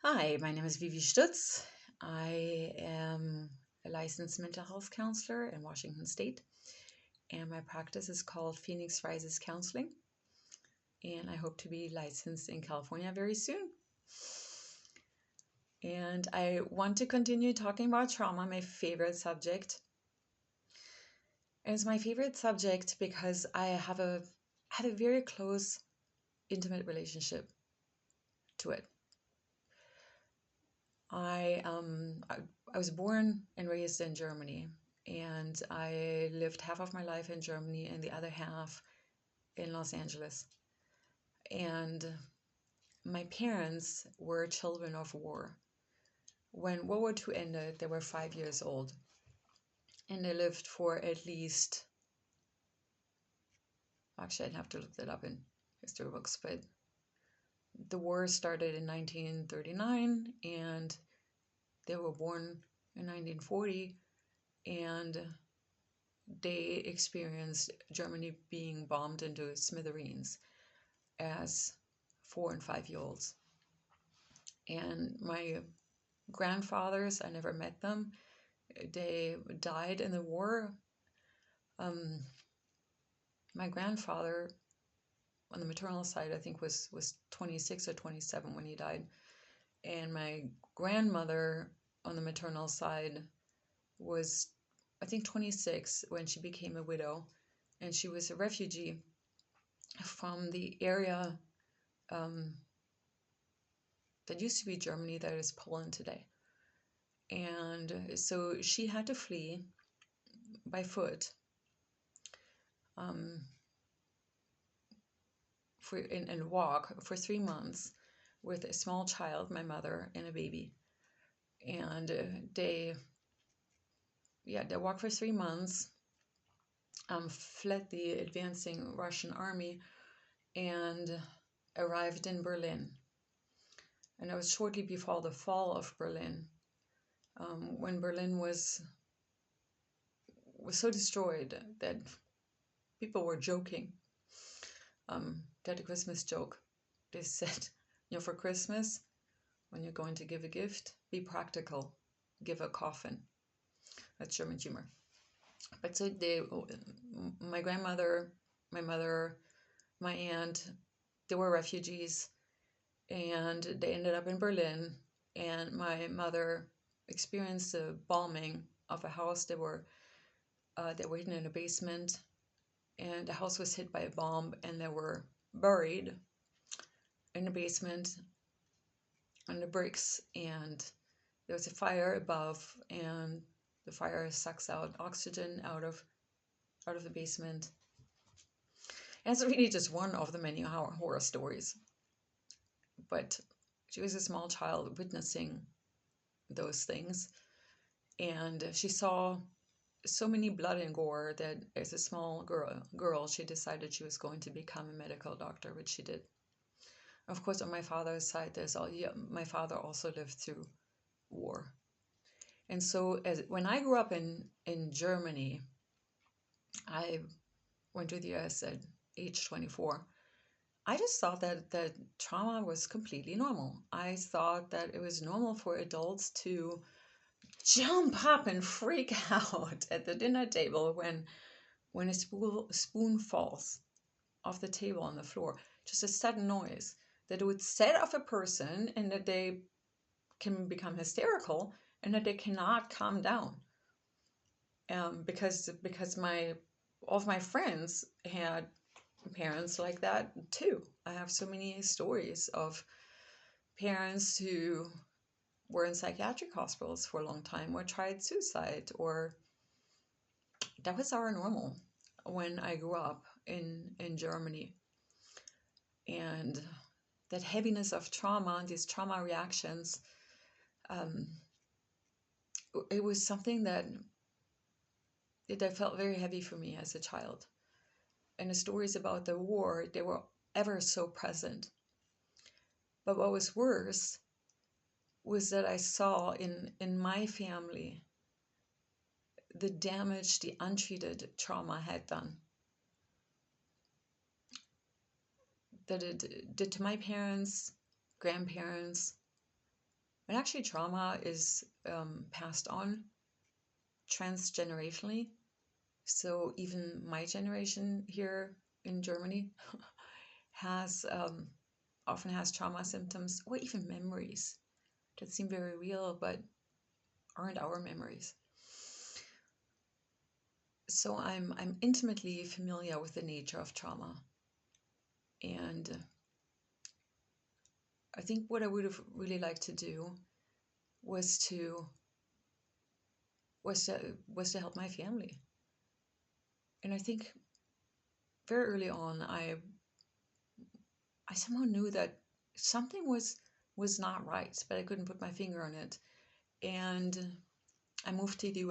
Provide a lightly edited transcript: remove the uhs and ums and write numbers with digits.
Hi, my name is Vivi Stutz. I am a licensed mental health counselor in Washington State, and my practice is called Phoenix Rises Counseling, and I hope to be licensed in California very soon. And I want to continue talking about trauma, my favorite subject. And it's my favorite subject because I had a very close, intimate relationship to it. I was born and raised in Germany, and I lived half of my life in Germany and the other half in Los Angeles. And my parents were children of war. When World War II ended, they were 5 years old, and they lived for at least, actually, I'd have to look that up in history books, but the war started in 1939, and they were born in 1940, and they experienced Germany being bombed into smithereens as 4 and 5-year-olds. And my grandfathers, I never met them. They died in the war. My grandfather on the maternal side, I think, was 26 or 27 when he died. And my grandmother on the maternal side was, I think, 26 when she became a widow. And she was a refugee from the area that used to be Germany, that is Poland today. And so she had to flee by foot and walk for 3 months with a small child, my mother, and a baby. And they walked for 3 months, fled the advancing Russian army, and arrived in Berlin. And it was shortly before the fall of Berlin, when Berlin was so destroyed that people were joking. They had a Christmas joke. They said, for Christmas, when you're going to give a gift, be practical. Give a coffin. That's German humor. But so my grandmother, my mother, my aunt, they were refugees, and they ended up in Berlin. And my mother experienced a bombing of a house. They were hidden in a basement, and the house was hit by a bomb, and they were buried in the basement under bricks, and there was a fire above, and the fire sucks out oxygen out of the basement. And it's really just one of the many horror stories. But she was a small child witnessing those things, and she saw so many blood and gore that as a small girl, she decided she was going to become a medical doctor, which she did. Of course, on my father's side, my father also lived through war. And so when I grew up in Germany, I went to the US at age 24. I just thought that trauma was completely normal. I thought that it was normal for adults to jump up and freak out at the dinner table when a spoon falls off the table on the floor. Just a sudden noise that it would set off a person, and that they can become hysterical, and that they cannot calm down. Because all of my friends had parents like that too. I have so many stories of parents who were in psychiatric hospitals for a long time, or tried suicide, or that was our normal when I grew up in Germany. And that heaviness of trauma, these trauma reactions, it was something that felt very heavy for me as a child. And the stories about the war, they were ever so present. But what was worse was that I saw in my family the damage the untreated trauma had done. That it did to my parents, grandparents, And actually, trauma is passed on transgenerationally. So even my generation here in Germany has often has trauma symptoms, or even memories that seem very real but aren't our memories. So I'm intimately familiar with the nature of trauma. And I think what I would have really liked to do was to help my family. And I think very early on I somehow knew that something was not right, but I couldn't put my finger on it. And I moved to the